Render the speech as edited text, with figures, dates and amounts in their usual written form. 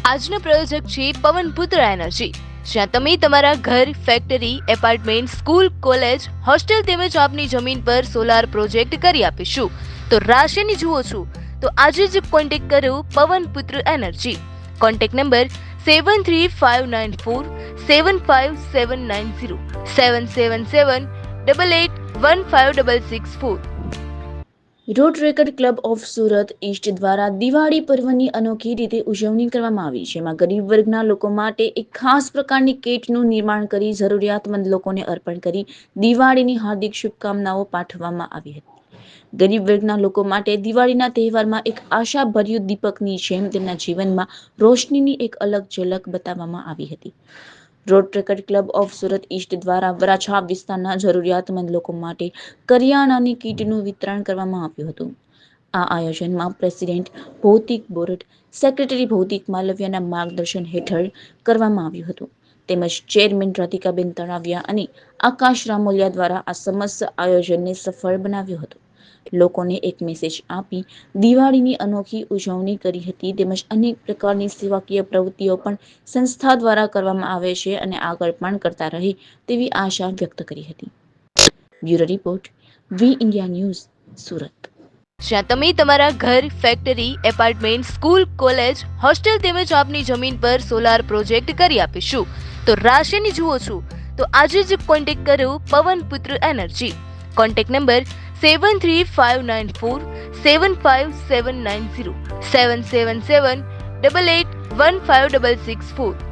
આજનો પ્રોજેક્ટ છે પવનપુત્ર એનર્જી, જ્યાં તમે તમારા ઘર, factory, apartment, school, college, hostel તેમજ આપની જમીન પર સોલાર પ્રોજેક્ટ કરી આપીશું. તો રાશિની જુઓ છો તો આજે જ કોન્ટેક્ટ કરો Pavanputra energy. Contact number 7359475790 77788815664. Road record club of Surat east દ્વારા દિવાળી પર્વની અનોખી રીતે ઉજવણી કરવામાં આવી છે. જેમાં ગરીબ વર્ગના લોકો માટે એક ખાસ પ્રકારની કીટનું નિર્માણ કરી જરૂરિયાતમંદ લોકોને અર્પણ કરી દિવાળીની હાર્દિક શુભકામનાઓ પાઠવવામાં આવી હતી. ગરીબ વર્ગના લોકો માટે દિવાળીના તહેવારમાં એક આશાભર્યું દીપકની જેમ તેમના જીવનમાં રોશનીની એક અલગ ઝલક બતાવવામાં આવી હતી. Road record club of Surat east દ્વારા વરાછા વિસ્તારના જરૂરિયાતમંદ લોકો માટે કરિયાણાની કીટનું વિતરણ કરવામાં આવ્યું હતું. આ આયોજનમાં પ્રેસિડેન્ટ ભૌતિક બોરડ, સેક્રેટરી ભૌતિક માલવ્યાના માર્ગદર્શન હેઠળ કરવામાં આવ્યું હતું. તેમજ ચેરમેન રાધિકાબેન તળાવિયા અને આકાશ રામોલિયા દ્વારા આ સમસ્ત આયોજનને સફળ બનાવ્યું હતું. લોકોને એક મેસેજ આપી દિવાળીની અનોખી ઉજવણી કરી હતી. તેમજ અનેક પ્રકારની સેવાકીય પ્રવૃત્તિઓ પણ સંસ્થા દ્વારા કરવામાં આવે છે અને આગળ પણ કરતા રહે તેવી આશા વ્યક્ત કરી હતી. Bureau report, V India News, Surat. જ્યાં તમે તમારા ઘર, factory, apartment, school, college, hostel તેમજ આપની જમીન પર સોલાર પ્રોજેક્ટ કરી આપીશું. તો રાશિની જુઓ છો તો આજે જ કોન્ટેક્ટ કરો પવનપુત્ર એનર્જી. Contact number 7359475790 77788815664.